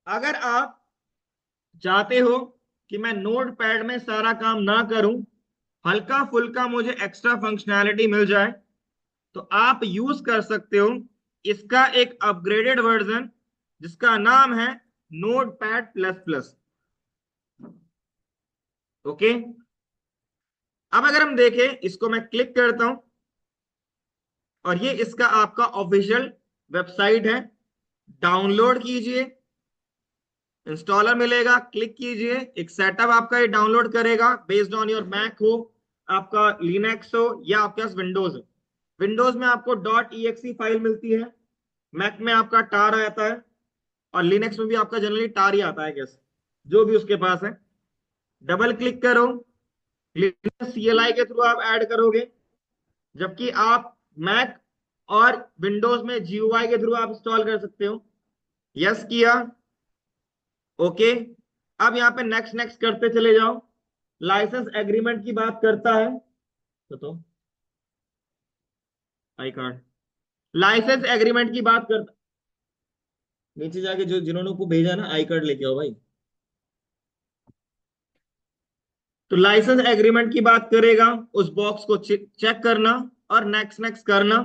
अगर आप चाहते हो कि मैं नोट पैड में सारा काम ना करूं, हल्का फुल्का मुझे एक्स्ट्रा फंक्शनैलिटी मिल जाए, तो आप यूज कर सकते हो इसका एक अपग्रेडेड वर्जन जिसका नाम है note pad plus plus. Okay, अब अगर हम देखें, इसको मैं क्लिक करता हूं और ये इसका आपका ऑफिशियल वेबसाइट है। डाउनलोड कीजिए, इंस्टॉलर मिलेगा, क्लिक कीजिए, एक सेटअप आपका ये डाउनलोड करेगा बेस्ड ऑन योर मैक हो, आपका लिनक्स हो या आपके पास विंडोज हो। विंडोज में आपको डॉट ई फाइल मिलती है, मैक में आपका टार आता है, और लिनक्स में भी आपका जनरली टार ही आता है, गैस जो भी उसके पास है। डबल क्लिक करो, लिनक्स सीएलआई के थ्रू आप ऐड करोगे, जबकि आप मैक और विंडोज में जीयूआई के थ्रू आप इंस्टॉल कर सकते हो। यस किया, ओके। अब यहाँ पे नेक्स्ट नेक्स्ट करते चले जाओ। लाइसेंस एग्रीमेंट की बात करता है, तो आई कार्ड, लाइसेंस एग्रीमेंट की बात करता, नीचे जाके जो जिन्होंने को भेजा ना आई कार्ड लेके आओ भाई। तो लाइसेंस एग्रीमेंट की बात करेगा, उस बॉक्स को चेक करना और नेक्स्ट नेक्स्ट करना।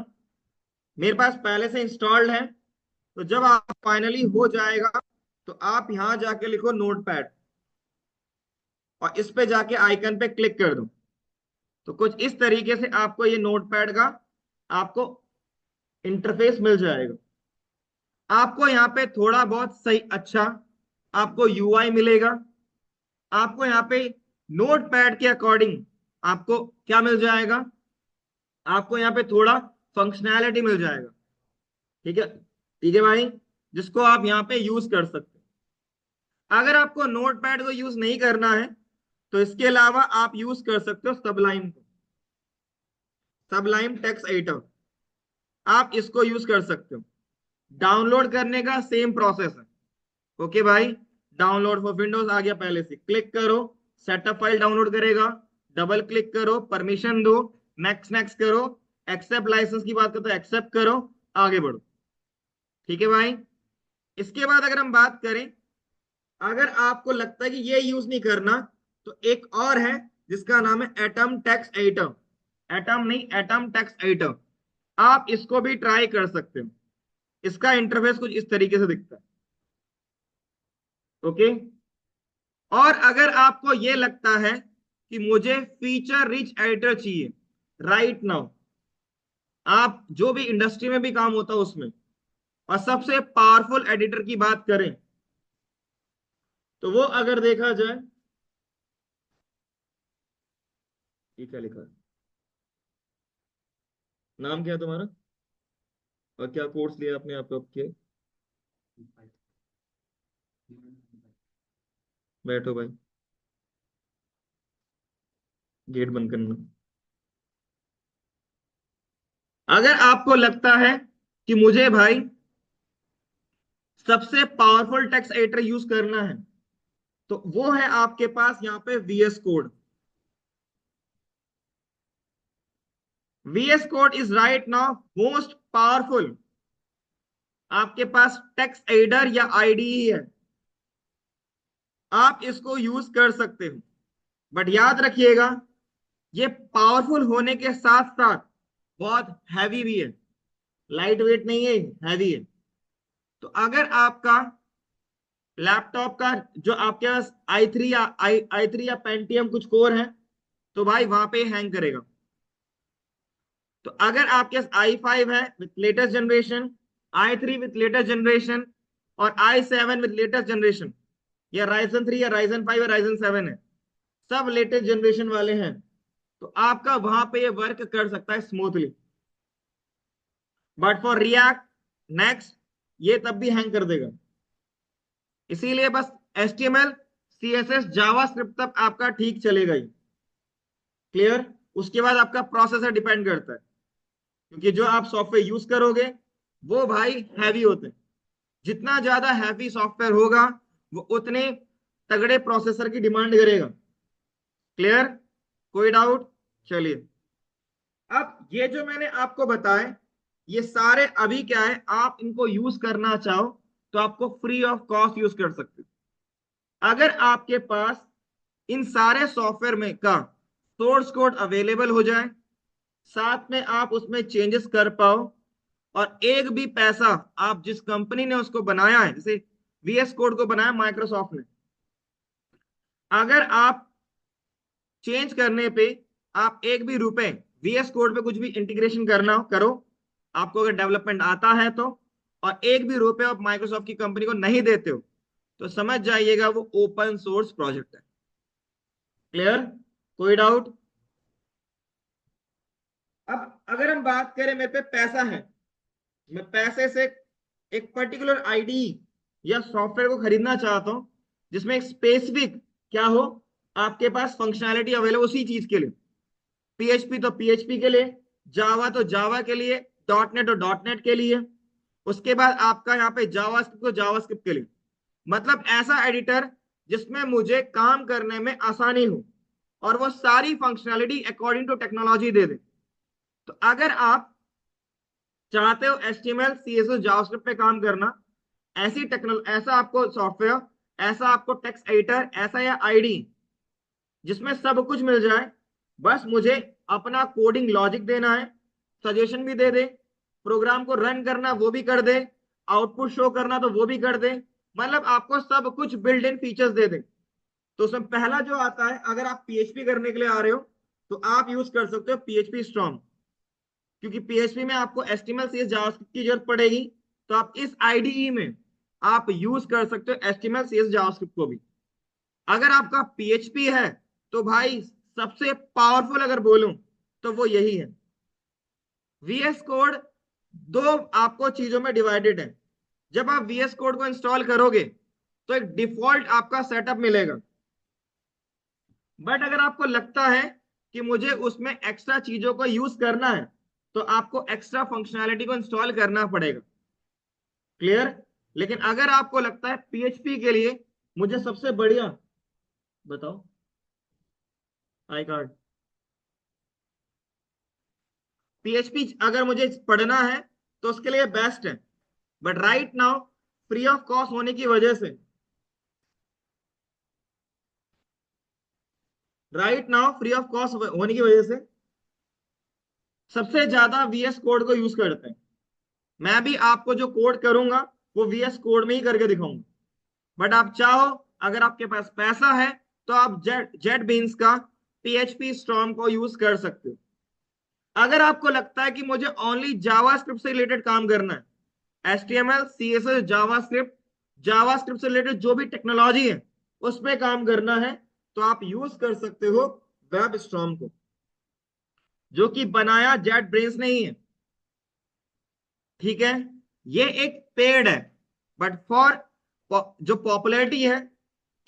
मेरे पास पहले से इंस्टॉल्ड है, तो जब आप फाइनली हो जाएगा तो आप यहां जाके लिखो नोटपैड और इस पे जाके आइकन पे क्लिक कर दो। तो कुछ इस तरीके से आपको ये नोटपैड का आपको इंटरफेस मिल जाएगा। आपको यहाँ पे थोड़ा बहुत सही अच्छा आपको यूआई मिलेगा। आपको यहाँ पे नोटपैड के अकॉर्डिंग आपको क्या मिल जाएगा, आपको यहाँ पे थोड़ा फंक्शनैलिटी मिल जाएगा। ठीक है, ठीक है भाई, जिसको आप यहाँ पे यूज कर सकते हैं। अगर आपको नोटपैड को यूज नहीं करना है तो इसके अलावा आप यूज कर सकते हो सबलाइम को, सबलाइम टेक्स्ट एडिटर, आप इसको यूज कर सकते हो। डाउनलोड करने का सेम प्रोसेस है। ओके भाई, डाउनलोड फॉर विंडोज आ गया, पहले से क्लिक करो, सेटअप फाइल डाउनलोड करेगा, डबल क्लिक करो, परमिशन दो, नेक्स्ट नेक्स्ट करो, एक्सेप्ट लाइसेंस की बात करते हो एक्सेप्ट करो, आगे बढ़ो। ठीक है भाई, इसके बाद अगर हम बात करें, अगर आपको लगता है कि ये यूज नहीं करना, तो एक और है जिसका नाम है एटम टेक्स्ट एडिटर। एटम नहीं, एटम टेक्स्ट एडिटर, आप इसको भी ट्राई कर सकते हो। इसका इंटरफेस कुछ इस तरीके से दिखता है। ओके, और अगर आपको ये लगता है कि मुझे फीचर रिच एडिटर चाहिए राइट नाउ, आप जो भी इंडस्ट्री में भी काम होता है उसमें, और सबसे पावरफुल एडिटर की बात करें, तो वो अगर देखा जाए, ये क्या लिखा है, नाम क्या है तुम्हारा और क्या कोर्स लिया आपने आप के, बैठो भाई, गेट बंद करना। अगर आपको लगता है कि मुझे भाई सबसे पावरफुल टेक्स्ट एडिटर यूज करना है, तो वो है आपके पास यहाँ पे VS code. VS code is right now most powerful, आपके पास टेक्स्ट एडिटर या आईडीई है, आप इसको यूज कर सकते हो। बट याद रखिएगा, ये पावरफुल होने के साथ साथ बहुत हैवी भी है, लाइट वेट नहीं है, हैवी है। तो अगर आपका लैपटॉप का जो आपके पास आई थ्री या पेंटियम कुछ कोर है, तो भाई वहां पे हैंग करेगा। तो अगर आपके पास i5 है with latest generation, i3 with latest generation, और i7 विथ लेटेस्ट जनरेशन, या राइजन 3 या राइजन 5 या राइजन 7 है, सब लेटेस्ट जनरेशन वाले हैं, तो आपका वहां पे ये वर्क कर सकता है smoothly. But for react, next, ये तब भी हैंग कर देगा। इसीलिए बस HTML CSS जावा स्क्रिप्ट तक आपका ठीक चलेगा ही। क्लियर, उसके बाद आपका प्रोसेसर डिपेंड करता है, क्योंकि जो आप सॉफ्टवेयर यूज करोगे वो भाई हैवी होते हैं। जितना ज्यादा हैवी सॉफ्टवेयर होगा वो उतने तगड़े प्रोसेसर की डिमांड करेगा। क्लियर, कोई डाउट? चलिए, अब ये जो मैंने आपको बताए, ये सारे अभी क्या है, आप इनको यूज करना चाहो तो आपको फ्री ऑफ कॉस्ट यूज कर सकते हो। अगर आपके पास इन सारे सॉफ्टवेयर में का सोर्स कोड अवेलेबल हो जाए, साथ में आप उसमें चेंजेस कर पाओ, और एक भी पैसा आप जिस कंपनी ने उसको बनाया है, जैसे वीएस कोड को बनाया माइक्रोसॉफ्ट ने, अगर आप चेंज करने पे आप एक भी रुपए वीएस कोड पे कुछ भी इंटीग्रेशन करना हो करो, आपको अगर डेवलपमेंट आता है तो, और एक भी रुपए आप माइक्रोसॉफ्ट की कंपनी को नहीं देते हो, तो समझ जाइएगा वो ओपन सोर्स प्रोजेक्ट है। क्लियर? कोई डाउट? अब अगर हम बात करें मेरे पे पैसा है, मैं पैसे से एक पर्टिकुलर आईडी या सॉफ्टवेयर को खरीदना चाहता हूं जिसमें एक स्पेसिफिक क्या हो, आपके पास फंक्शनैलिटी अवेलेबल उसी चीज के लिए। पीएचपी तो पीएचपी के लिए, जावा तो जावा के लिए, डॉट नेट तो डॉट नेट के लिए, उसके बाद आपका यहाँ पे जावास्क्रिप्ट तो जावास्क्रिप्ट के लिए। मतलब ऐसा एडिटर जिसमें मुझे काम करने में आसानी हो और वो सारी फंक्शनैलिटी अकॉर्डिंग टू टेक्नोलॉजी दे दे। तो अगर आप चाहते हो एचटीएमएल सीएसएस जावास्क्रिप्ट पे काम करना, ऐसी टेक्नोलॉजी, ऐसा आपको सॉफ्टवेयर, ऐसा आपको टेक्स्ट एडिटर, ऐसा या आईडी जिसमें सब कुछ मिल जाए, बस मुझे अपना कोडिंग लॉजिक देना है, सजेशन भी दे दे, प्रोग्राम को रन करना वो भी कर दे, आउटपुट शो करना तो वो भी कर दे, मतलब आपको सब कुछ बिल्ड इन फीचर्स दे दे। तो उसमें पहला जो आता है, अगर आप पीएचपी करने के लिए आ रहे हो तो आप यूज कर सकते हो पीएचपी स्टॉर्म, क्योंकि पीएचपी में आपको एचटीएमएल सीएसएस जावास्क्रिप्ट की जरूरत पड़ेगी, तो आप इस आईडीई में आप यूज कर सकते हो एचटीएमएल सीएसएस जावास्क्रिप्ट को भी। अगर आपका पीएचपी है तो भाई सबसे पावरफुल अगर बोलूं तो वो यही है। वीएस कोड दो आपको चीजों में डिवाइडेड है। जब आप वीएस कोड को इंस्टॉल करोगे तो एक डिफॉल्ट आपका सेटअप मिलेगा, बट अगर आपको लगता है कि मुझे उसमें एक्स्ट्रा चीजों को यूज करना है तो आपको एक्स्ट्रा फंक्शनैलिटी को इंस्टॉल करना पड़ेगा। क्लियर? लेकिन अगर आपको लगता है पीएचपी के लिए मुझे सबसे बढ़िया, बताओ, आई कार्ड, पीएचपी अगर मुझे पढ़ना है तो उसके लिए बेस्ट है, but right now free of cost होने की वजह से, right now free of cost होने की वजह से सबसे ज्यादा वीएस कोड को यूज करते हैं। मैं भी आपको जो कोड करूंगा वो वीएस कोड में ही करके दिखाऊंगा, बट आप चाहो, अगर आपके पास पैसा है तो आप जेट बीन्स का पीएचपी स्टॉर्म को यूज कर सकते हो। अगर आपको लगता है कि मुझे ओनली जावास्क्रिप्ट से रिलेटेड काम करना है, एचटीएमएल सीएसएस जावास्क्रिप्ट, जावास्क्रिप्ट से रिलेटेड जो भी टेक्नोलॉजी है उस पर काम करना है, तो आप यूज कर सकते हो वेब स्टॉर्म को, जो कि बनाया जेट ब्रेन्स नहीं है। ठीक है? ये एक पेड है, बट फॉर जो पॉपुलैरिटी है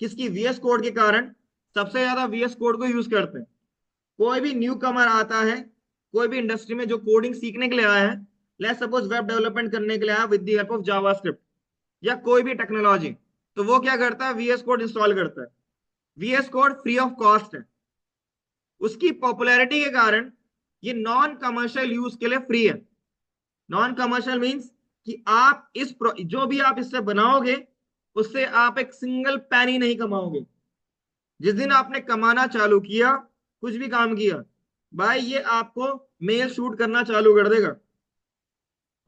किसकी, वीएस कोड के कारण सबसे ज्यादा वीएस कोड को यूज करते हैं। कोई भी न्यू कमर आता है, कोई भी इंडस्ट्री में जो कोडिंग सीखने के लिए आया है, लेट्स सपोज वेब डेवलपमेंट करने के लिए आया with the help of JavaScript या कोई भी टेक्नोलॉजी, तो वो क्या करता है, वीएस कोड इंस्टॉल करता है। VS code free of cost है, उसकी पॉपुलैरिटी के कारण ये नॉन कमर्शियल यूज के लिए फ्री है। नॉन कमर्शियल मींस कि आप जो भी आप इससे बनाओगे उससे आप एक सिंगल पैनी नहीं कमाओगे। जिस दिन आपने कमाना चालू किया, कुछ भी काम किया, भाई ये आपको मेल शूट करना चालू कर देगा,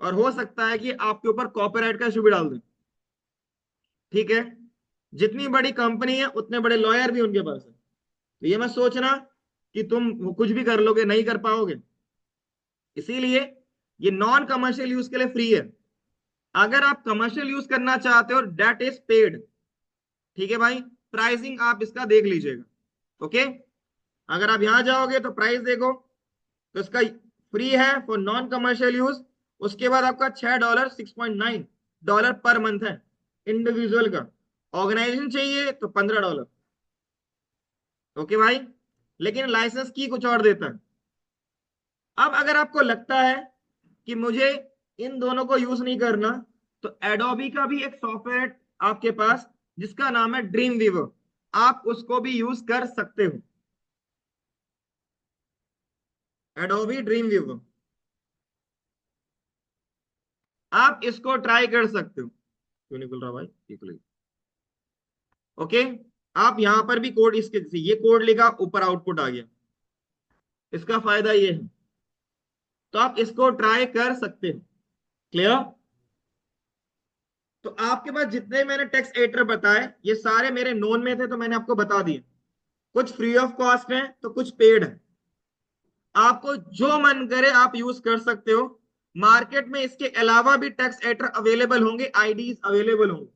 और हो सकता है कि आपके ऊपर कॉपीराइट का इशू भी डाल दें। ठीक है? जितनी बड़ी कंपनी है उतने बड़े लॉयर भी उनके पास है, तो ये मत सोचना कि तुम कुछ भी कर लोगे, नहीं कर पाओगे। इसीलिए ये नॉन कमर्शियल यूज के लिए फ्री है। अगर आप कमर्शियल यूज करना चाहते हो डेट इज पेड। ठीक है भाई? प्राइसिंग आप इसका देख लीजिएगा। ओके? अगर आप यहां जाओगे तो प्राइस देखो, तो इसका फ्री है फॉर नॉन कमर्शियल यूज। उसके बाद आपका $6, $6.9 पर मंथ है इंडिविजुअल का। ऑर्गेनाइजेशन चाहिए तो $15। ओके भाई? लेकिन लाइसेंस की कुछ और देता है। अब अगर आपको लगता है कि मुझे इन दोनों को यूज नहीं करना, तो एडोबी का भी एक सॉफ्टवेयर आपके पास जिसका नाम है ड्रीम वीवर, आप उसको भी यूज कर सकते हो। एडोबी ड्रीम वीवर, आप इसको ट्राई कर सकते हो। क्यों नहीं खुल रहा भाई? ये खुल गया। ओके, आप यहां पर भी कोड इसके जैसे ये कोड लिखा, ऊपर आउटपुट आ गया। इसका फायदा ये है, तो आप इसको ट्राई कर सकते हो। क्लियर? तो आपके पास जितने मैंने टेक्स्ट एडिटर बताए ये सारे मेरे नोन में थे, तो मैंने आपको बता दिए। कुछ फ्री ऑफ कॉस्ट है तो कुछ पेड है। आपको जो मन करे आप यूज कर सकते हो। मार्केट में इसके अलावा भी टेक्स्ट एडिटर अवेलेबल होंगे, आईडीज अवेलेबल होंगे।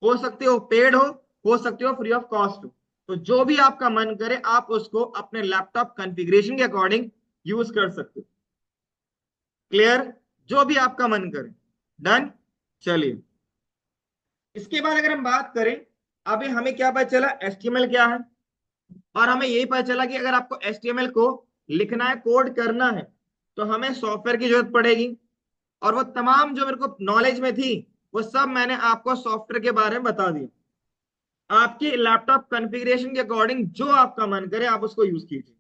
हो सकते हो पेड हो सकते हो फ्री ऑफ कॉस्ट हो। तो जो भी आपका मन करे आप उसको अपने लैपटॉप कॉन्फ़िगरेशन के अकॉर्डिंग यूज कर सकते हो। क्लियर? जो भी आपका मन करे। डन? चलिए, इसके बाद अगर हम बात करें, अभी हमें क्या पता चला, एचटीएमएल क्या है। और हमें यही पता चला कि अगर आपको एचटीएमएल को लिखना है, कोड करना है, तो हमें सॉफ्टवेयर की जरूरत पड़ेगी। और वो तमाम जो मेरे को नॉलेज में थी वो सब मैंने आपको सॉफ्टवेयर के बारे में बता दिया। आपके लैपटॉप कॉन्फ़िगरेशन के अकॉर्डिंग जो आपका मन करे आप उसको यूज कीजिए।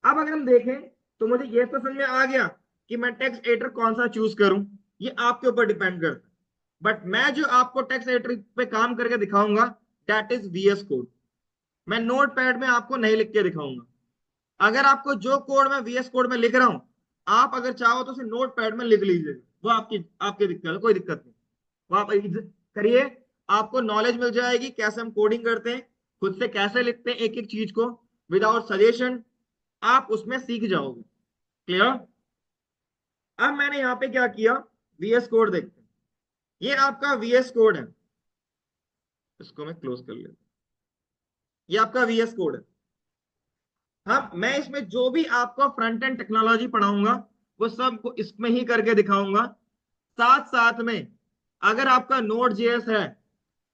अब अगर हम देखें तो मुझे ये तो समझ में आ गया कि मैं टेक्स्ट एडिटर कौन सा चूज करूं, ये आपके ऊपर डिपेंड करता है। बट मैं जो आपको टेक्स्ट एडिटर पे काम करके दिखाऊंगा दैट इज वीएस कोड। मैं नोट पैड में आपको नहीं लिख के दिखाऊंगा। अगर आपको जो कोड मैं वीएस कोड में लिख रहा हूं, आप अगर चाहो तो उसे नोट पैड में लिख लीजिएगा, वो आपकी आपकी दिक्कत है, कोई दिक्कत नहीं। वो आप करिए, आपको नॉलेज मिल जाएगी कैसे हम कोडिंग करते हैं, खुद से कैसे लिखते हैं एक एक चीज को विदाउट सजेशन। आप उसमें सीख जाओगे। क्लियर? अब मैंने यहाँ पे क्या किया, वीएस कोड देखते हैं। ये आपका वीएस कोड है, इसको मैं क्लोज कर लेता हूं। ये आपका वीएस कोड है। हाँ, मैं इसमें जो भी आपको फ्रंट एंड टेक्नोलॉजी पढ़ाऊंगा वो सब को इसमें ही करके दिखाऊंगा। साथ साथ में अगर आपका नोड जेएस है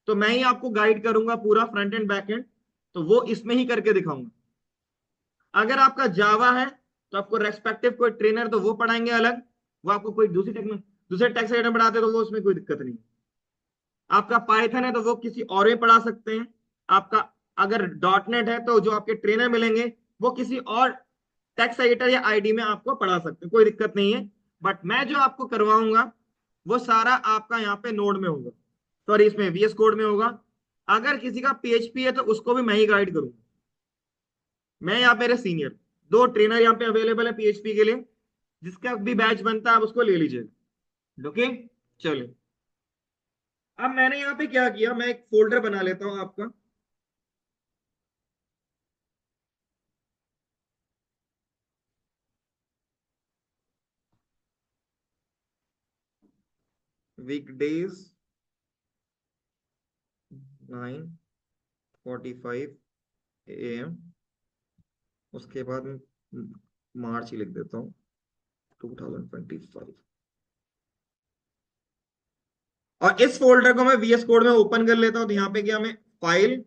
तो मैं ही आपको गाइड करूंगा पूरा फ्रंट एंड बैक एंड, तो वो इसमें ही करके दिखाऊंगा। अगर आपका जावा है तो आपको रेस्पेक्टिव कोई ट्रेनर तो वो पढ़ाएंगे अलग, वो आपको कोई दूसरे टेक्स्ट एडिटर पढ़ाते तो वो उसमें कोई दिक्कत नहीं। आपका पाइथन है तो वो किसी और में पढ़ा सकते हैं। आपका अगर डॉट नेट है तो जो आपके ट्रेनर मिलेंगे वो किसी और टेक्स्ट एडिटर या आईडी में आपको पढ़ा सकते हैं, कोई दिक्कत नहीं है। बट मैं जो आपको करवाऊंगा वो सारा आपका यहाँ पे नोड में होगा, सॉरी इसमें वीएस कोड में होगा। अगर किसी का पीएचपी है तो उसको भी मैं ही गाइड करूंगा। मैं यहाँ मेरे सीनियर दो ट्रेनर यहाँ पे अवेलेबल है पीएचपी के लिए, जिसका भी बैच बनता है आप उसको ले लीजिएगा। ओके, चलिए। अब मैंने यहाँ पे क्या किया, मैं एक फोल्डर बना लेता हूँ आपका। Weekdays 9:45 AM। उसके बाद मार्च ही लिख देता हूँ 2025। और इस फोल्डर को मैं वीएस कोड में ओपन कर लेता हूं। तो यहाँ पे क्या, मैं फाइल,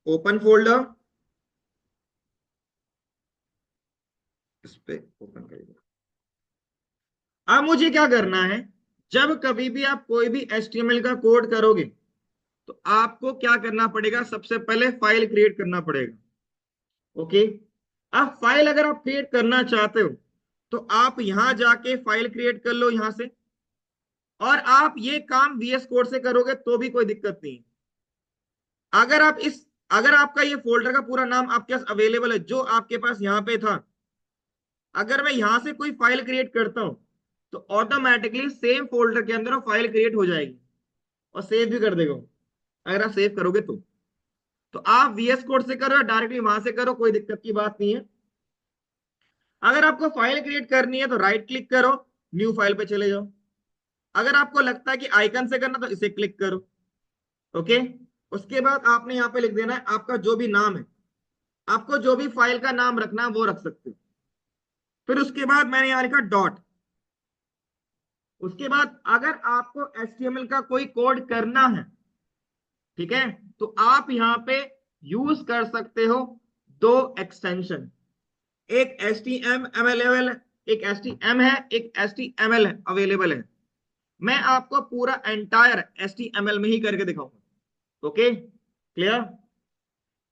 ओपन फोल्डर, इस पे ओपन करेंगे। अब मुझे क्या करना है, जब कभी भी आप कोई भी एचटीएमएल का कोड करोगे तो आपको क्या करना पड़ेगा, सबसे पहले फाइल क्रिएट करना पड़ेगा। ओके, अब फाइल अगर आप क्रिएट करना चाहते हो तो आप यहां जाके फाइल क्रिएट कर लो यहां से। और आप ये काम वीएस कोड से करोगे तो भी कोई दिक्कत नहीं। अगर आप इस अगर आपका ये फोल्डर का पूरा नाम आपके पास अवेलेबल है जो आपके पास यहाँ पे था, अगर मैं यहां से कोई फाइल क्रिएट करता हूं तो ऑटोमेटिकली सेम फोल्डर के अंदर वो फाइल क्रिएट हो जाएगी और सेव भी कर देगा अगर आप सेव करोगे तो आप वीएस कोड से करो या डायरेक्टली वहां से करो, कोई दिक्कत की बात नहीं है। अगर आपको फाइल क्रिएट करनी है तो राइट क्लिक करो, न्यू फाइल पे चले जाओ। अगर आपको लगता है कि आइकन से करना तो इसे क्लिक करो। ओके, उसके बाद आपने यहाँ पे लिख देना है आपका जो भी नाम है, आपको जो भी फाइल का नाम रखना है वो रख सकते हो। फिर उसके बाद मैंने यहाँ लिखा डॉट। उसके बाद अगर आपको एचटीएमएल का कोई कोड करना है, ठीक है, तो आप यहाँ पे यूज कर सकते हो दो एक्सटेंशन। एक S T M M L, एक एस टी एम है, एक S T M L available है। मैं आपको पूरा entire S T M L में ही करके दिखाऊंगा। Okay, clear?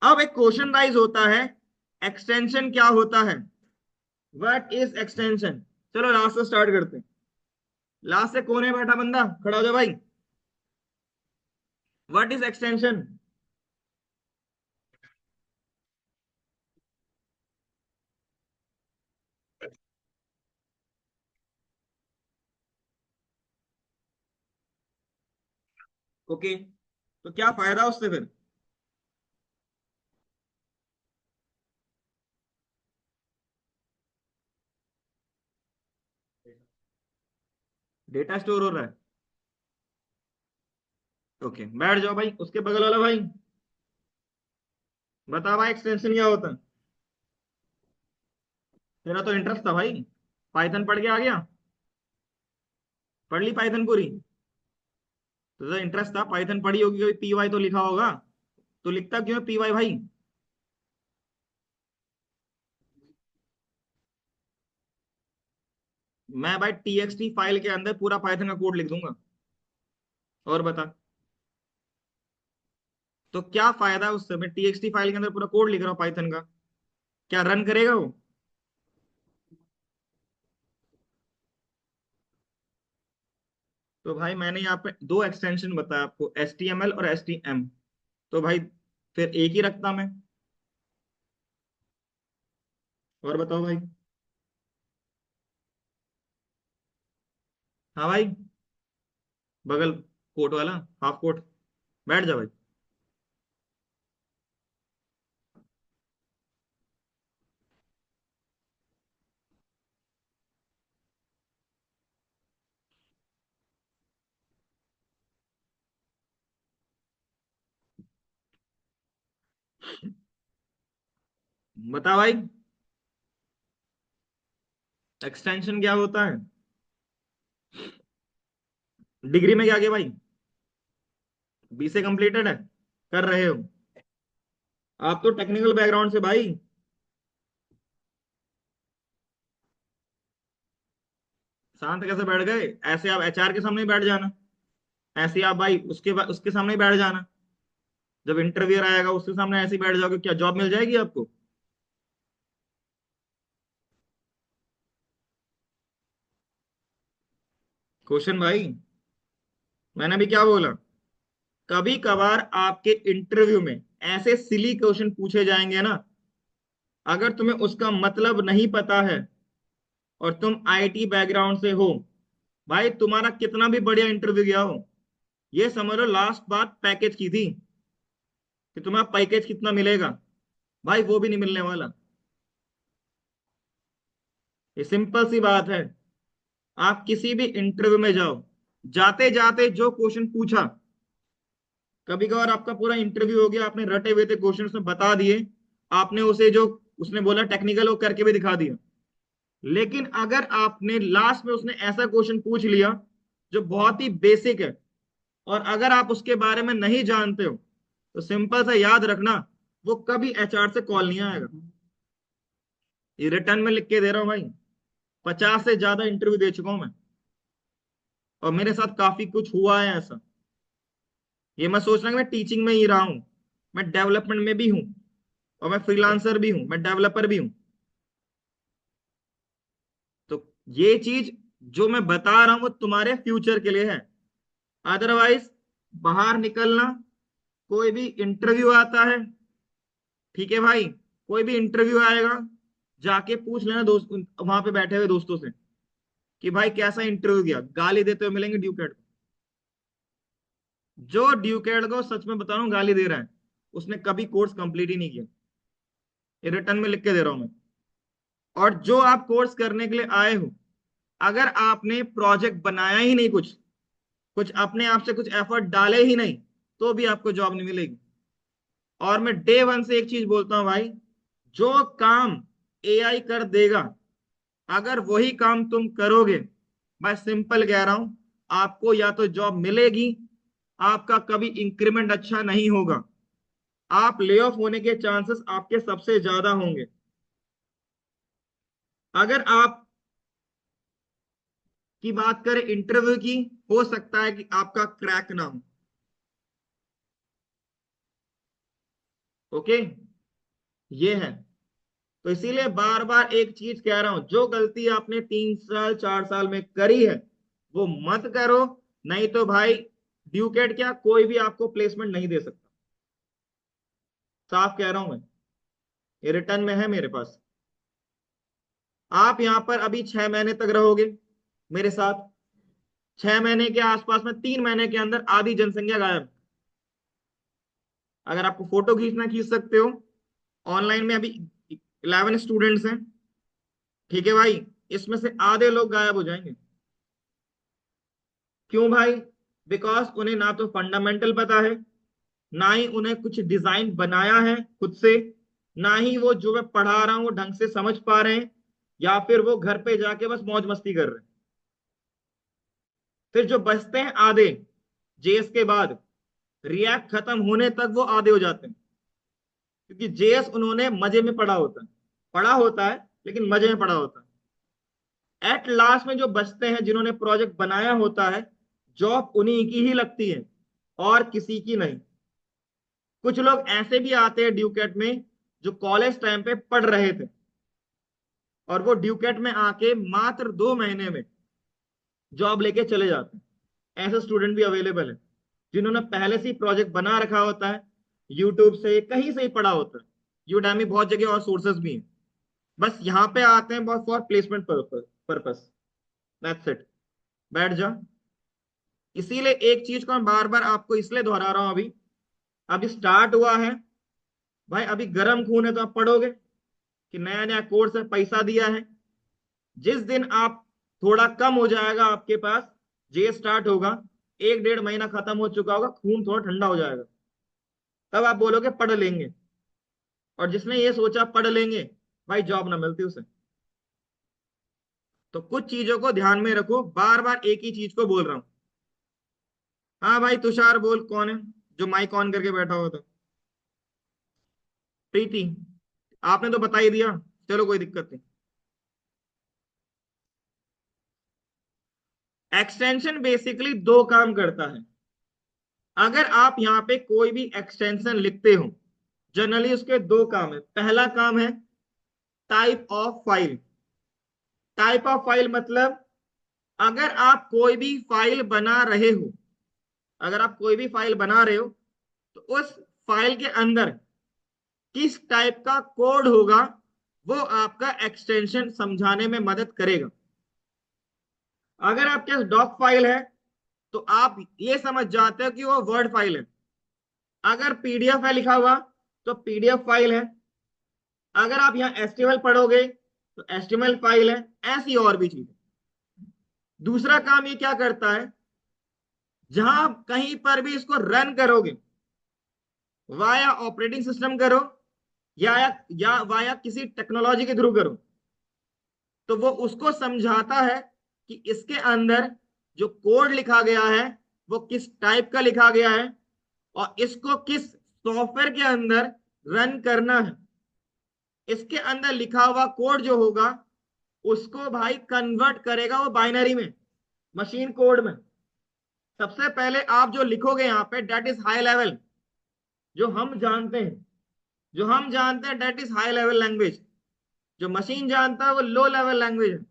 अब एक क्वेश्चन राइज होता है, एक्सटेंशन क्या होता है, व्हाट इज एक्सटेंशन। चलो लास्ट से स्टार्ट करते हैं। लास्ट से कोने बैठा बंदा खड़ा हो जाओ भाई। What is extension? ओके, तो क्या फायदा उससे फिर? डेटा स्टोर हो रहा है। ओके, बैठ जाओ भाई, उसके बगल वाला भाई, बता भाई एक्सटेंशन क्या होता है? तेरा तो इंटरेस्ट था भाई, पाइथन पढ़ के आ गया, पढ़ ली पाइथन पूरी? तुझा इंटरेस्ट था, पाइथन पढ़ी होगी, कोई पी वाई तो लिखा होगा, तो लिखता क्यों है पी वाई भाई? मैं भाई टीएक्सटी फाइल के अंदर पूरा पाइथन का कोड लिख दूंगा। और बता, तो क्या फायदा है उससे? मैं टीएक्सटी फाइल के अंदर पूरा कोड लिख रहा हूँ पाइथन का, क्या रन करेगा वो? तो भाई मैंने यहाँ पे दो एक्सटेंशन बताया आपको, एच टी एम एल और एच टी एम, तो भाई फिर एक ही रखता मैं। और बताओ भाई। हाँ भाई, बगल कोट वाला, हाफ कोट, बैठ जा भाई। बता भाई, एक्सटेंशन क्या होता है? डिग्री में क्या किया भाई? बी से कंप्लीटेड है, कर रहे हो? आप तो टेक्निकल बैकग्राउंड से भाई। शांत कैसे बैठ गए? ऐसे आप एचआर के सामने ही बैठ जाना, ऐसे आप भाई उसके सामने ही बैठ जाना, जब इंटरव्यूअर आएगा उसके सामने ऐसे ही बैठ जाओगे, क्या जॉब मिल जाएगी आपको? क्वेश्चन भाई, मैंने भी क्या बोला? कभी कभार आपके इंटरव्यू में ऐसे सिली क्वेश्चन पूछे जाएंगे ना, अगर तुम्हें उसका मतलब नहीं पता है और तुम आईटी बैकग्राउंड से हो, भाई तुम्हारा कितना भी बढ़िया इंटरव्यू गया हो, ये समझ लो लास्ट बात पैकेज की थी, कि तुम्हारा पैकेज कितना मिलेगा, भाई वो भी नहीं मिलने वाला। ये सिंपल सी बात है। आप किसी भी इंटरव्यू में जाओ, जाते जाते जो क्वेश्चन पूछा, कभी कभार आपका पूरा इंटरव्यू हो गया, आपने रटे हुए थे क्वेश्चन उसने बता दिए, आपने उसे जो उसने बोला टेक्निकल वो करके भी दिखा दिया, लेकिन अगर आपने लास्ट में उसने ऐसा क्वेश्चन पूछ लिया जो बहुत ही बेसिक है, और अगर आप उसके बारे में नहीं जानते हो, तो सिंपल सा याद रखना, वो कभी एचआर से कॉल नहीं आएगा। ये रिटर्न में लिख के दे रहा हूं भाई, 50 से ज्यादा इंटरव्यू दे चुका हूं मैं, और मेरे साथ काफी कुछ हुआ है ऐसा। ये मैं सोच रहा हूँ कि मैं टीचिंग में ही रहा हूँ, मैं डेवलपमेंट में भी हूँ, और मैं फ्रीलांसर भी हूँ, मैं डेवलपर भी हूँ। तो ये चीज जो मैं बता रहा हूँ वो तुम्हारे फ्यूचर के लिए है। अदरवाइज बाहर निकलना, कोई भी इंटरव्यू आता है, ठीक है भाई, कोई भी इंटरव्यू आएगा, जाके पूछ लेना दोस्त, वहां पे बैठे हुए दोस्तों से, कि भाई कैसा इंटरव्यू गया, गाली देते हुए मिलेंगे ड्यूकेट। जो ड्यूकेट को सच में बता रहा हूँ गाली दे रहा है, उसने कभी कोर्स कंप्लीट ही नहीं किया। ये रिटर्न में लिख के दे रहा हूं मैं। और जो आप कोर्स करने के लिए आए हो, अगर आपने प्रोजेक्ट बनाया ही नहीं, कुछ कुछ अपने आप से कुछ एफर्ट डाले ही नहीं, तो भी आपको जॉब नहीं मिलेगी। और मैं डे वन से एक चीज बोलता हूं भाई, जो काम एआई कर देगा, अगर वही काम तुम करोगे, मैं सिंपल कह रहा हूं, आपको या तो जॉब मिलेगी, आपका कभी इंक्रीमेंट अच्छा नहीं होगा, आप ले ऑफ होने के चांसेस आपके सबसे ज्यादा होंगे। अगर आप की बात करें इंटरव्यू की, हो सकता है कि आपका क्रैक ना हो। ओके, ये है। तो इसीलिए बार बार एक चीज कह रहा हूं, जो गलती आपने 3 साल 4 साल में करी है, वो मत करो। नहीं तो भाई ड्यूकेट क्या, कोई भी आपको प्लेसमेंट नहीं दे सकता, साफ कह रहा हूं मैं, ये रिटर्न में है मेरे पास। आप यहां पर अभी 6 महीने तक रहोगे मेरे साथ, 6 महीने के आसपास में 3 महीने के अंदर आधी जनसंख्या गायब। अगर आपको फोटो खींचना खींच सकते हो, ऑनलाइन में अभी 11 स्टूडेंट्स हैं, ठीक है भाई, इसमें से आधे लोग गायब हो जाएंगे। क्यों भाई? बिकॉज उन्हें ना तो फंडामेंटल पता है, ना ही उन्हें कुछ डिजाइन बनाया है खुद से, ना ही वो जो मैं पढ़ा रहा हूं वो ढंग से समझ पा रहे हैं, या फिर वो घर पे जाके बस मौज मस्ती कर रहे हैं। फिर जो बचते हैं आधे, जेएस के बाद रिएक्ट खत्म होने तक वो आधे हो जाते हैं, क्योंकि जेएस उन्होंने मजे में पढ़ा होता है लेकिन मजे में पढ़ा होता है। एट लास्ट में जो बचते हैं जिन्होंने प्रोजेक्ट बनाया होता है, जॉब उन्हीं की ही लगती है और किसी की नहीं। कुछ लोग ऐसे भी आते हैं ड्यूकेट में जो कॉलेज टाइम पे पढ़ रहे थे, और वो ड्यूकेट में आके मात्र 2 महीने में जॉब लेके चले जाते हैं। ऐसे स्टूडेंट भी अवेलेबल है जिन्होंने पहले से ही प्रोजेक्ट बना रखा होता है, यूट्यूब से कहीं से ही पढ़ा होता है, यूडेमी बहुत जगह और सोर्सेस भी हैं, बस यहाँ पे आते हैं बस for placement purpose, that's it, बैठ जा। इसीलिए एक चीज को मैं बार बार आपको इसलिए दोहरा रहा हूं, अभी स्टार्ट हुआ है भाई, अभी गर्म खून है तो आप पढ़ोगे कि नया नया कोर्स है, पैसा दिया है। जिस दिन आप थोड़ा कम हो जाएगा आपके पास, जे स्टार्ट होगा, 1 1.5 महीना खत्म हो चुका होगा, खून थोड़ा ठंडा हो जाएगा, तब आप बोलोगे पढ़ लेंगे। और जिसने ये सोचा पढ़ लेंगे, भाई जॉब ना मिलती उसे। तो कुछ चीजों को ध्यान में रखो, बार बार एक ही चीज को बोल रहा हूं। हाँ भाई तुषार बोल, कौन है जो माइक ऑन करके बैठा हुआ था? प्रीति, आपने तो बता ही दिया, चलो कोई दिक्कत नहीं। एक्सटेंशन बेसिकली दो काम करता है। अगर आप यहाँ पे कोई भी एक्सटेंशन लिखते हो, जनरली उसके दो काम है। पहला काम है type of file. Type of file मतलब, अगर आप कोई भी फाइल बना रहे हो, अगर आप कोई भी फाइल बना रहे हो, तो उस फाइल के अंदर किस टाइप का कोड होगा, वो आपका एक्सटेंशन समझाने में मदद करेगा। अगर आपके पास डॉक फाइल है तो आप ये समझ जाते हो कि वो वर्ड फाइल है। अगर पीडीएफ है लिखा हुआ तो पीडीएफ फाइल है। अगर आप यहाँ एचटीएमएल पढ़ोगे तो एचटीएमएल फाइल है। ऐसी और भी चीजें। दूसरा काम ये क्या करता है, जहां आप कहीं पर भी इसको रन करोगे, वाया ऑपरेटिंग सिस्टम करो या वाया किसी टेक्नोलॉजी के थ्रू करो, तो वो उसको समझाता है कि इसके अंदर जो कोड लिखा गया है वो किस टाइप का लिखा गया है, और इसको किस सॉफ्टवेयर के अंदर रन करना है। इसके अंदर लिखा हुआ कोड जो होगा, उसको भाई कन्वर्ट करेगा वो बाइनरी में, मशीन कोड में। सबसे पहले आप जो लिखोगे यहाँ पे, डेट इज हाई लेवल, जो हम जानते हैं, that is high level language. जो मशीन जानता है वो लो लेवल लैंग्वेज है।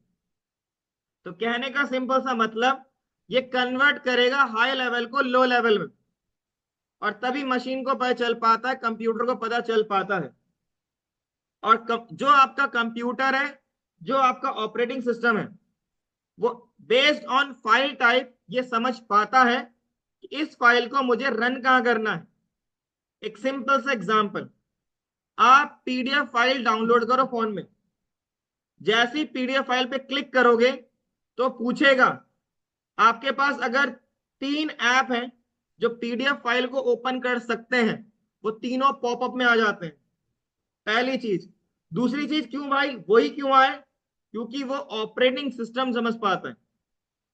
तो कहने का सिंपल सा मतलब, ये कन्वर्ट करेगा हाई लेवल को लो लेवल में, और तभी मशीन को पता चल पाता है, कंप्यूटर को पता चल पाता है। और जो आपका कंप्यूटर है, जो आपका ऑपरेटिंग सिस्टम है, वो बेस्ड ऑन फाइल टाइप ये समझ पाता है कि इस फाइल को मुझे रन कहां करना है। एक सिंपल सा एग्जांपल, आप पीडीएफ फाइल डाउनलोड करो फोन में, जैसी पीडीएफ फाइल पे क्लिक करोगे तो पूछेगा, आपके पास अगर 3 ऐप हैं जो पीडीएफ फाइल को ओपन कर सकते हैं, वो तीनों पॉपअप में आ जाते हैं, पहली चीज। दूसरी चीज, क्यों भाई वही क्यों आए? क्योंकि वो ऑपरेटिंग सिस्टम समझ पाता है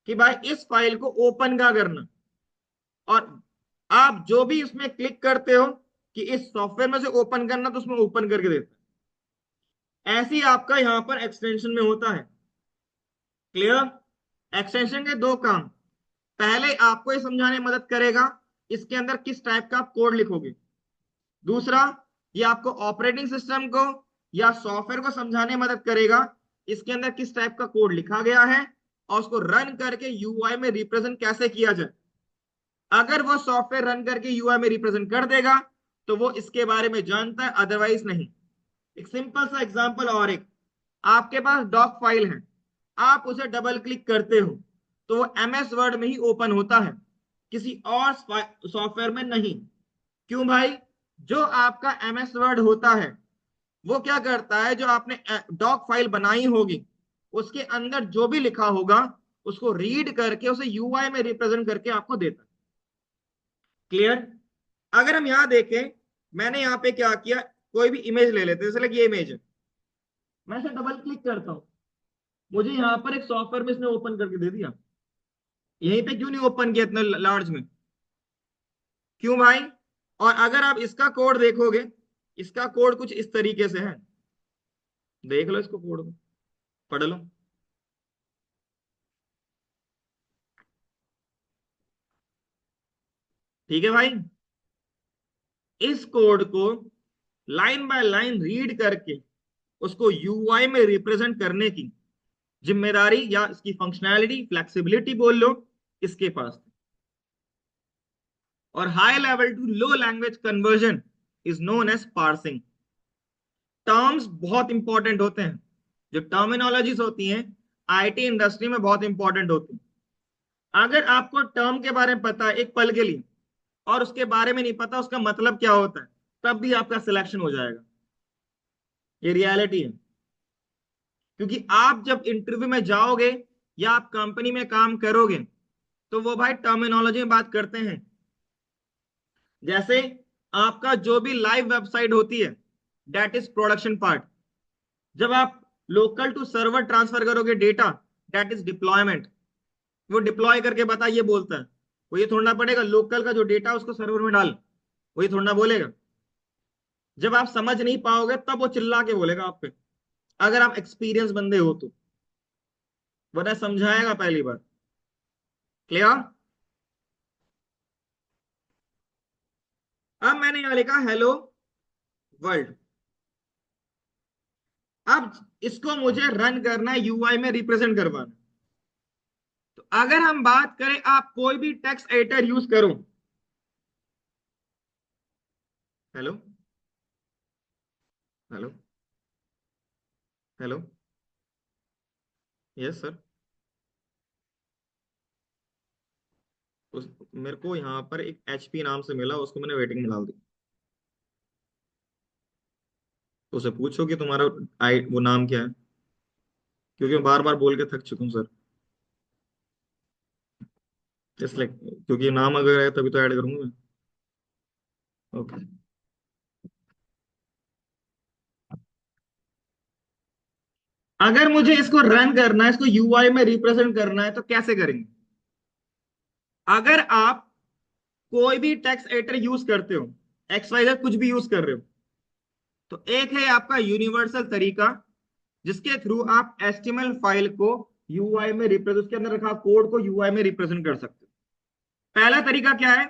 कि भाई इस फाइल को ओपन क्या करना, और आप जो भी इसमें क्लिक करते हो कि इस सॉफ्टवेयर में से ओपन करना, तो उसमें ओपन करके देता है। ऐसे ही आपका यहां पर एक्सटेंशन में होता है। क्लियर? एक्सटेंशन के दो काम, पहले आपको ये समझाने में मदद करेगा इसके अंदर किस टाइप का आप कोड लिखोगे। दूसरा, ये आपको ऑपरेटिंग सिस्टम को या सॉफ्टवेयर को समझाने में मदद करेगा इसके अंदर किस टाइप का कोड लिखा गया है, और उसको रन करके यूआई में रिप्रेजेंट कैसे किया जाए। अगर वो सॉफ्टवेयर रन करके यूआई में रिप्रेजेंट कर देगा तो वो इसके बारे में जानता है, अदरवाइज नहीं। एक सिंपल सा एग्जांपल और एक, आपके पास डॉक फाइल है, आप उसे डबल क्लिक करते हो तो वो एमएस वर्ड में ही ओपन होता है, किसी और सॉफ्टवेयर में नहीं। क्यों भाई? जो आपका एमएस वर्ड होता है वो क्या करता है, जो आपने डॉक फाइल बनाई होगी उसके अंदर जो भी लिखा होगा उसको रीड करके उसे यूआई में रिप्रेजेंट करके आपको देता है। क्लियर? अगर हम यहां देखें, मैंने यहां पे क्या किया, कोई भी इमेज ले लेते हैं, जैसे ये इमेज है, मैं इसे डबल क्लिक करता हूं, मुझे यहां पर एक सॉफ्टवेयर में इसने ओपन करके दे दिया। यहीं पे क्यों नहीं ओपन किया इतने लार्ज में? क्यों भाई? और अगर आप इसका कोड देखोगे, इसका कोड कुछ इस तरीके से है, देख लो इसको, कोड को पढ़ लो। ठीक है भाई, इस कोड को लाइन बाय लाइन रीड करके उसको यूआई में रिप्रेजेंट करने की जिम्मेदारी या इसकी फंक्शनैलिटी, फ्लेक्सिबिलिटी बोल लो, इसके पास थी। और high level to low language conversion is known as parsing. Terms बहुत इंपॉर्टेंट होते हैं, जो टर्मिनोलॉजीज होती हैं आईटी इंडस्ट्री में बहुत इंपॉर्टेंट होती हैं। अगर आपको टर्म के बारे में पता है एक पल के लिए, और उसके बारे में नहीं पता उसका मतलब क्या होता है, तब भी आपका सिलेक्शन हो जाएगा। ये रियलिटी है। क्योंकि आप जब इंटरव्यू में जाओगे या आप कंपनी में काम करोगे तो वो भाई टर्मिनोलॉजी में बात करते हैं। जैसे आपका जो भी लाइव वेबसाइट होती है, दैट इज प्रोडक्शन पार्ट। जब आप लोकल टू सर्वर ट्रांसफर करोगे डेटा, दैट इज डिप्लॉयमेंट। वो डिप्लॉय करके बता ये बोलता है, वो ये थोड़ना पड़ेगा लोकल का जो डेटा उसको सर्वर में डाल, वो ये थोड़ना बोलेगा। जब आप समझ नहीं पाओगे तब वो चिल्ला के बोलेगा आप पे, अगर आप एक्सपीरियंस बंदे हो तो, वरना समझाएगा पहली बार। क्लियर? अब मैंने यहां लिखा हेलो वर्ल्ड। अब इसको मुझे रन करना है, यूआई में रिप्रेजेंट करवाना। तो अगर हम बात करें, आप कोई भी टेक्स्ट एडिटर यूज करो। Hello, hello, hello, yes sir. मेरे को यहाँ पर एक एचपी नाम से मिला, उसको मैंने वेटिंग में डाल दी। तो उसे पूछो कि तुम्हारा वो नाम क्या है, क्योंकि मैं बार बार बोल के थक चुका हूँ सर, इसलिए। क्योंकि नाम अगर है तभी तो ऐड करूंगा मैं। ओके। अगर मुझे इसको रन करना है, इसको यूआई में रिप्रेजेंट करना है, तो कैसे करेंगे? अगर आप कोई भी टेक्स्ट एडिटर यूज करते हो, एक्स वाई जेड कुछ भी यूज कर रहे हो, तो एक है आपका यूनिवर्सल तरीका जिसके थ्रू आप एचटीएमएल फाइल को यूआई में रिप्रेजेंट, उसके अंदर रखा कोड को यूआई में रिप्रेजेंट कर सकते हो। पहला तरीका क्या है?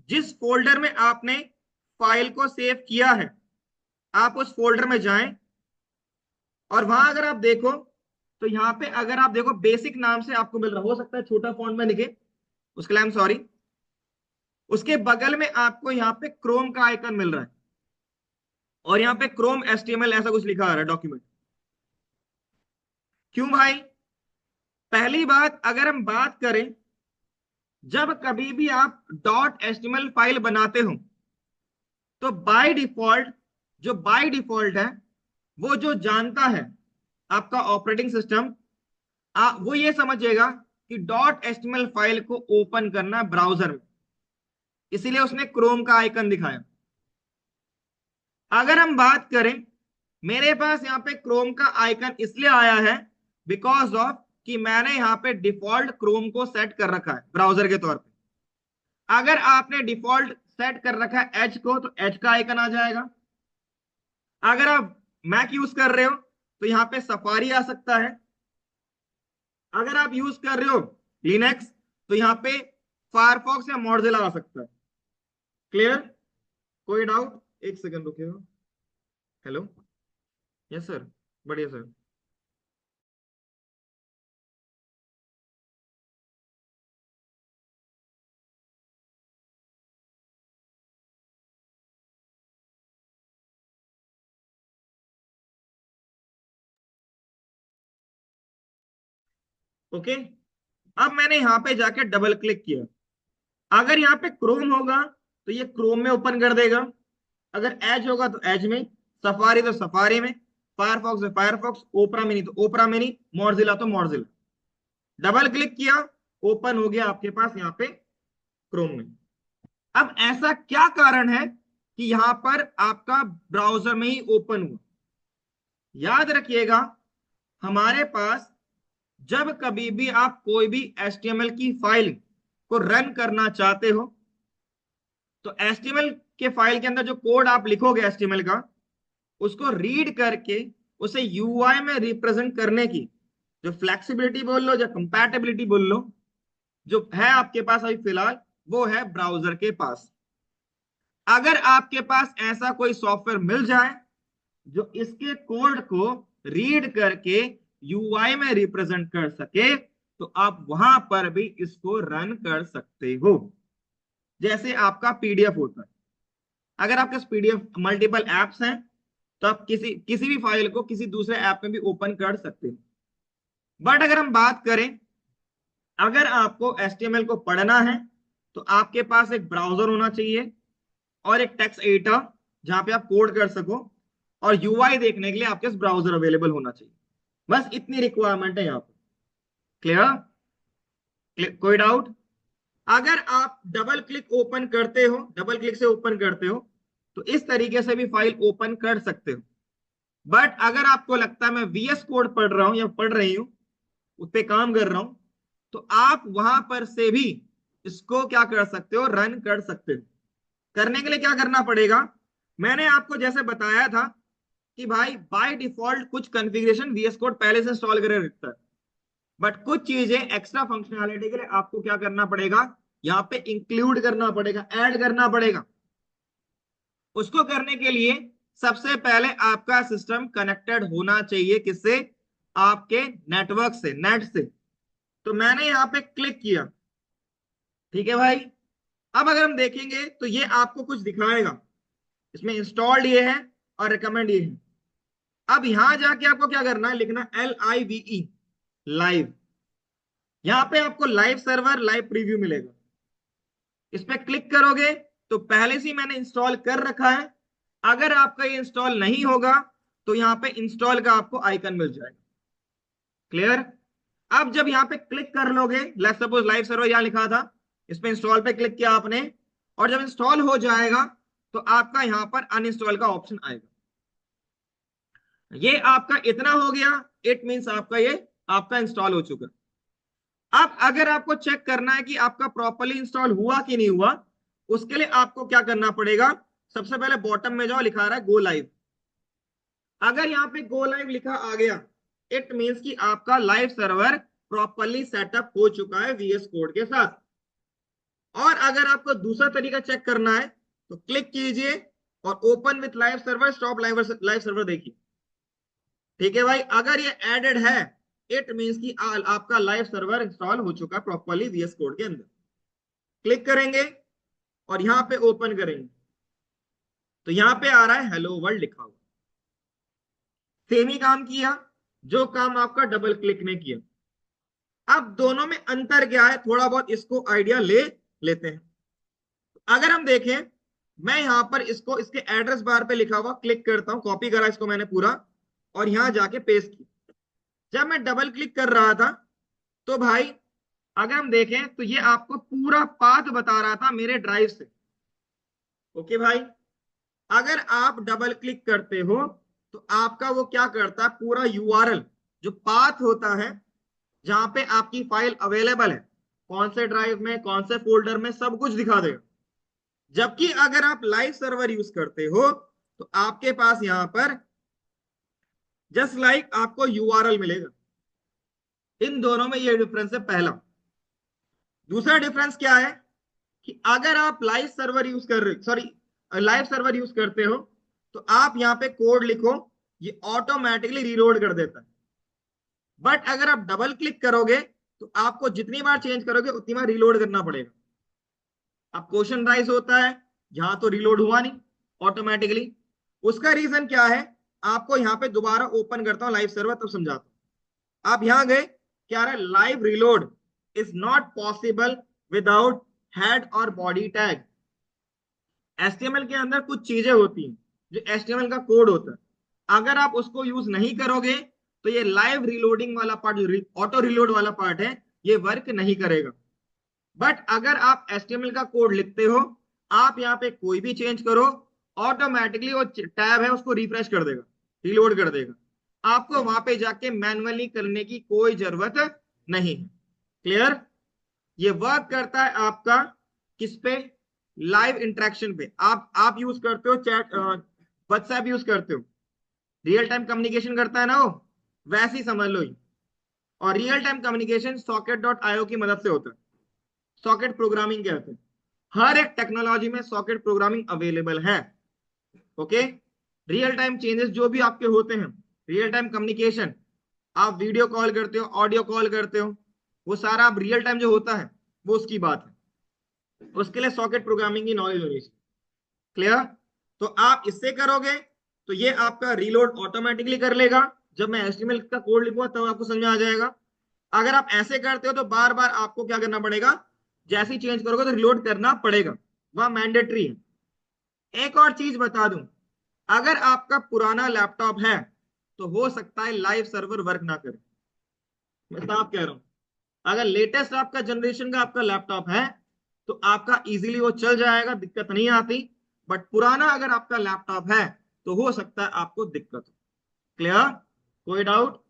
जिस फोल्डर में आपने फाइल को सेव किया है, आप उस फोल्डर में जाएं, और वहां अगर आप देखो तो यहां पे अगर आप देखो बेसिक नाम से आपको मिल रहा, हो सकता है छोटा फॉन्ट में दिखे, उसके लिए आई एम सॉरी। उसके बगल में आपको यहाँ पे क्रोम का आइकन मिल रहा है, और यहाँ पे क्रोम एचटीएमएल ऐसा कुछ लिखा आ रहा है डॉक्यूमेंट। क्यों भाई? पहली बात, अगर हम बात करें, जब कभी भी आप डॉट एचटीएमएल फाइल बनाते हो तो बाय डिफॉल्ट, जो बाय डिफॉल्ट है, वो जो जानता है आपका ऑपरेटिंग सिस्टम, वो ये समझेगा कि डॉट एचटीएमएल फाइल को ओपन करना है ब्राउजर में, इसीलिए उसने क्रोम का आइकन दिखाया। अगर हम बात करें, मेरे पास यहाँ पे क्रोम का आइकन इसलिए आया है बिकॉज ऑफ कि मैंने यहाँ पे डिफॉल्ट क्रोम को सेट कर रखा है ब्राउजर के तौर पे। अगर आपने डिफॉल्ट सेट कर रखा है एज को, तो एज का आइकन आ जाएगा। अगर आप मैक यूज कर रहे हो तो यहाँ पे सफारी आ सकता है। अगर आप यूज कर रहे हो लिनक्स तो यहाँ पे फायरफॉक्स या मॉजिला आ सकता है। क्लियर? कोई डाउट? एक सेकंड रुकिएगा। हेलो, यस सर, बढ़िया सर। ओके, अब मैंने यहां पे जाके डबल क्लिक किया, अगर यहाँ पे क्रोम होगा तो ये क्रोम में ओपन कर देगा, अगर एज होगा तो एज में, सफारी तो सफारी में, फायरफॉक्स तो फायरफॉक्स, ओपरा मिनी तो ओपरा मिनी, मॉर्जिला तो मॉर्जिला। डबल क्लिक किया, ओपन हो गया आपके पास यहाँ पे क्रोम में। अब ऐसा क्या कारण है कि यहां पर आपका ब्राउजर में ही ओपन हुआ? याद रखिएगा, हमारे पास जब कभी भी आप कोई भी HTML की फाइल को रन करना चाहते हो, तो HTML के फाइल के अंदर जो कोड आप लिखोगे HTML का, उसको रीड करके उसे UI में रिप्रेजेंट करने की जो फ्लेक्सिबिलिटी बोल लो या कंपैटिबिलिटी बोल लो, जो है आपके पास अभी फिलहाल, वो है ब्राउजर के पास। अगर आपके पास ऐसा कोई सॉफ्टवेयर मिल जाए जो इसके कोड को रीड करके UI में रिप्रेजेंट कर सके, तो आप वहां पर भी इसको रन कर सकते हो। जैसे आपका PDF होता है, अगर आपके पास PDF मल्टीपल एप्स हैं, तो आप किसी किसी भी फाइल को किसी दूसरे ऐप में भी ओपन कर सकते हो। बट अगर हम बात करें, अगर आपको HTML को पढ़ना है, तो आपके पास एक ब्राउजर होना चाहिए और एक टेक्स्ट एडिटर जहां पे आप कोड कर सको, और UI देखने के लिए आपके पास ब्राउजर अवेलेबल होना चाहिए। बस इतनी रिक्वायरमेंट है यहाँ पे। क्लियर? कोई डाउट? अगर आप डबल क्लिक ओपन करते हो, डबल क्लिक से ओपन करते हो, तो इस तरीके से भी फाइल ओपन कर सकते हो। बट अगर आपको लगता है मैं VS कोड पढ़ रहा हूं या पढ़ रही हूं, उस पर काम कर रहा हूं, तो आप वहां पर से भी इसको क्या कर सकते हो, रन कर सकते हो। करने के लिए क्या करना पड़ेगा, मैंने आपको जैसे बताया था कि भाई बाय डिफॉल्ट कुछ कॉन्फ़िगरेशन VS कोड पहले से इंस्टॉल करे रखता है, बट कुछ चीजें एक्स्ट्रा फंक्शनैलिटी के लिए आपको क्या करना पड़ेगा, यहाँ पे इंक्लूड करना पड़ेगा, ऐड करना पड़ेगा। उसको करने के लिए सबसे पहले आपका सिस्टम कनेक्टेड होना चाहिए, किससे? आपके नेटवर्क से, नेट से। तो मैंने यहाँ पे क्लिक किया, ठीक है भाई। अब अगर हम देखेंगे तो ये आपको कुछ दिखाएगा, इसमें इंस्टॉल्ड ये है और रिकमेंड ये है। अब यहां जाके आपको क्या करना है, लिखना LIVE, लाइव। यहां पे आपको लाइव सर्वर, लाइव प्रीव्यू मिलेगा। इस पे क्लिक करोगे तो पहले से मैंने इंस्टॉल कर रखा है। अगर आपका ये इंस्टॉल नहीं होगा तो यहाँ पे इंस्टॉल का आपको आइकन मिल जाएगा। क्लियर? अब जब यहाँ पे क्लिक कर लोगे, लेट्स सपोज लाइव सर्वर यहां लिखा था, इस पे इंस्टॉल पे क्लिक किया आपने, और जब इंस्टॉल हो जाएगा तो आपका यहां पर अनइंस्टॉल का ऑप्शन आएगा। ये आपका इतना हो गया, इट मींस आपका ये आपका इंस्टॉल हो चुका। अब अगर आपको चेक करना है कि आपका प्रॉपर्ली इंस्टॉल हुआ कि नहीं हुआ, उसके लिए आपको क्या करना पड़ेगा, सबसे पहले बॉटम में जाओ, लिखा रहा है गो लाइव। अगर यहाँ पे गो लाइव लिखा आ गया, इट मींस कि आपका लाइव सर्वर प्रॉपर्ली सेटअप हो चुका है VS कोड के साथ। और अगर आपको दूसरा तरीका चेक करना है तो क्लिक कीजिए और open with live server, stop live server देखिए। ठीक है भाई, अगर ये एडेड है, इट मींस कि आपका लाइव सर्वर इंस्टॉल हो चुका है प्रॉपर्ली VS कोड के अंदर। क्लिक करेंगे और यहां पे ओपन करेंगे तो यहां पे आ रहा है हेलो वर्ल्ड लिखा हुआ। सेम ही काम किया जो काम आपका डबल क्लिक ने किया। अब दोनों में अंतर क्या है, थोड़ा बहुत इसको आइडिया ले लेते हैं। अगर हम देखें, मैं यहां पर इसको इसके एड्रेस बार पे लिखा हुआ क्लिक करता हूं, कॉपी करा इसको मैंने पूरा और यहां जाके पेस्ट किया। जब मैं डबल क्लिक कर रहा था तो भाई अगर हम देखें तो ये आपको पूरा पाथ बता रहा था मेरे ड्राइव से। ओके भाई, अगर आप डबल क्लिक करते हो तो आपका वो क्या करता है, पूरा URL जो पाथ होता है जहां पे आपकी फाइल अवेलेबल है, कौन से ड्राइव में, कौन से फोल्डर में, सब कुछ दिखा देगा। जबकि अगर आप लाइव सर्वर यूज करते हो तो आपके पास यहां पर जस्ट लाइक आपको URL मिलेगा। इन दोनों में ये डिफरेंस है पहला। दूसरा डिफरेंस क्या है कि अगर आप लाइव सर्वर यूज कर रहे, सॉरी, लाइव सर्वर यूज करते हो तो आप यहां पे कोड लिखो, ये ऑटोमेटिकली रीलोड कर देता है। बट अगर आप डबल क्लिक करोगे तो आपको जितनी बार चेंज करोगे उतनी बार रीलोड करना पड़ेगा। अब क्वेश्चन राइज होता है, यहां तो रीलोड हुआ नहीं ऑटोमेटिकली, उसका रीजन क्या है, आपको यहां पे दोबारा ओपन करता हूं लाइव सर्वर तब समझाता हूं। आप यहां गए, क्या रहा है, live reload is not possible without head और बॉडी टैग। एचटीएमएल के अंदर कुछ चीजें होती हैं जो एचटीएमएल का कोड होता है, अगर आप उसको यूज नहीं करोगे तो ये लाइव रिलोडिंग वाला पार्ट, जो ऑटो रिलोड वाला पार्ट है, ये वर्क नहीं करेगा। बट अगर आप एचटीएमएल का कोड लिखते हो, आप यहाँ पे कोई भी चेंज करो, ऑटोमेटिकली वो टैब है उसको रिफ्रेश कर देगा, रिलोड कर देगा। आपको वहां पे जाके मैनुअली करने की कोई जरूरत नहीं है। क्लियर? ये वर्क करता है आपका किस पे, लाइव इंटरेक्शन पे। आप यूज करते हो चैट, व्हाट्सएप यूज करते हो, रियल टाइम कम्युनिकेशन करता है ना वो, वैसे ही समझ लो ये। और रियल टाइम कम्युनिकेशन socket.io की मदद से होता है, सॉकेट प्रोग्रामिंग कहते हैं। हर एक टेक्नोलॉजी में सॉकेट प्रोग्रामिंग अवेलेबल है। ओके, रियल टाइम चेंजेस जो भी आपके होते हैं, रियल टाइम कम्युनिकेशन, आप वीडियो कॉल करते हो, ऑडियो कॉल करते हो, वो सारा आप रियल टाइम जो होता है वो उसकी बात है। उसके लिए सॉकेट प्रोग्रामिंग की नॉलेज होनी चाहिए। क्लियर? तो आप इससे करोगे तो ये आपका रीलोड ऑटोमेटिकली कर लेगा। जब मैं एचटीएमएल का कोड लिखूंगा तब आपको समझ में आ जाएगा। अगर आप ऐसे करते हो तो बार बार आपको क्या करना पड़ेगा, जैसे ही चेंज करोगे तो रिलोड करना पड़ेगा, वह मैंडेटरी है। एक और चीज बता दूं, अगर आपका पुराना लैपटॉप है तो हो सकता है लाइव सर्वर वर्क ना करे। मैं साफ कह रहा हूं, अगर लेटेस्ट आपका जनरेशन का आपका लैपटॉप है तो आपका इजीली वो चल जाएगा, दिक्कत नहीं आती। बट पुराना अगर आपका लैपटॉप है तो हो सकता है आपको दिक्कत हो। क्लियर? कोई डाउट?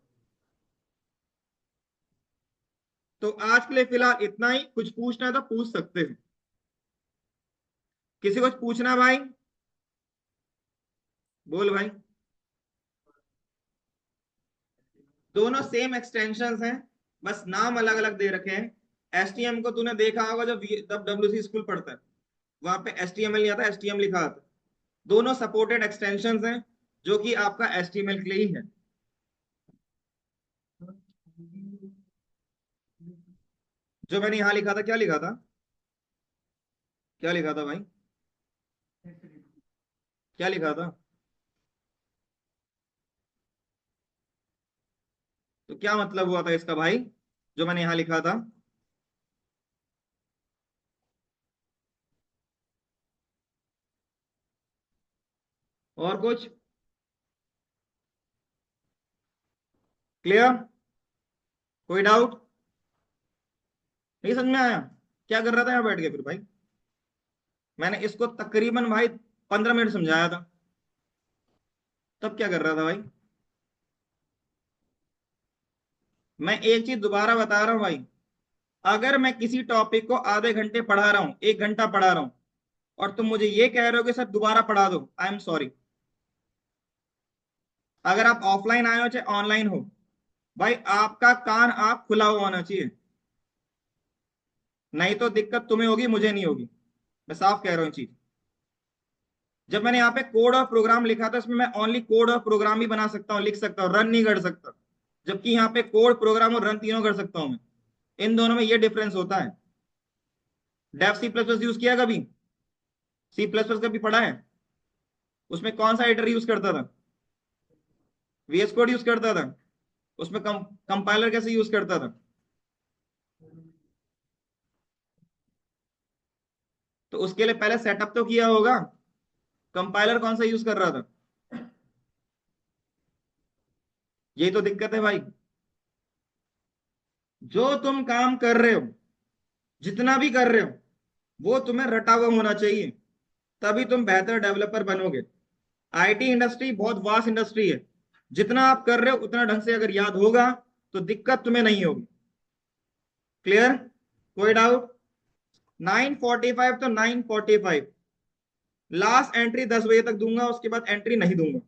तो आज के लिए फिलहाल इतना ही। कुछ पूछना है तो पूछ सकते हैं। किसी को कुछ पूछना है भाई? बोल भाई। दोनों सेम एक्सटेंशंस हैं, बस नाम अलग अलग दे रखे हैं। एसटीएम को तूने देखा होगा जब डब्ल्यूसी स्कूल पढ़ता है, वहां पे एसटीएमएल नहीं आता, एसटीएम लिखा आता है। दोनों सपोर्टेड एक्सटेंशंस हैं जो कि आपका एचटीएमएल के लिए ही है। जो मैंने यहां लिखा था, क्या लिखा था, क्या लिखा था भाई, क्या लिखा था? तो क्या मतलब हुआ था इसका भाई, जो मैंने यहां लिखा था? और कुछ? क्लियर? कोई डाउट? नहीं समझ में आया? क्या कर रहा था यहाँ बैठ के फिर भाई? मैंने इसको तकरीबन भाई 15 मिनट समझाया था, तब क्या कर रहा था भाई? मैं एक चीज दोबारा बता रहा हूं भाई, अगर मैं किसी टॉपिक को आधे घंटे पढ़ा रहा हूं, 1 घंटा पढ़ा रहा हूं, और तुम मुझे ये कह रहे हो कि सर दोबारा पढ़ा दो, आई एम सॉरी। अगर आप ऑफलाइन आए हो चाहे ऑनलाइन हो, भाई आपका कान आप खुला हुआ होना चाहिए, नहीं तो दिक्कत तुम्हें होगी, मुझे नहीं होगी। मैं साफ कह रहा हूँ चीज। जब मैंने यहाँ पे कोड और प्रोग्राम लिखा था, इसमें मैं ओनली कोड और प्रोग्राम ही बना सकता हूँ, लिख सकता हूँ, रन नहीं कर सकता। जबकि यहाँ पे कोड प्रोग्राम और रन तीनों कर सकता हूँ मैं। इन दोनों में ये डिफरेंस होता है। Dev C plus plus use किया कभी? सी प्लस प्लस कभी पढ़ा है? उसमें कौन सा एडिटर यूज करता था? वीएस कोड यूज करता था? उसमें कंपाइलर कैसे यूज करता था? तो उसके लिए पहले सेटअप तो किया होगा। कंपाइलर कौन सा यूज कर रहा था? यही तो दिक्कत है भाई। जो तुम काम कर रहे हो, जितना भी कर रहे हो, वो तुम्हें रटा हुआ होना चाहिए, तभी तुम बेहतर डेवलपर बनोगे। आईटी इंडस्ट्री बहुत वास्ट इंडस्ट्री है, जितना आप कर रहे हो उतना ढंग से अगर याद होगा तो दिक्कत तुम्हें नहीं होगी। क्लियर? कोई डाउट? 9:45 तो 9:45, लास्ट एंट्री 10 बजे तक दूंगा, उसके बाद एंट्री नहीं दूंगा।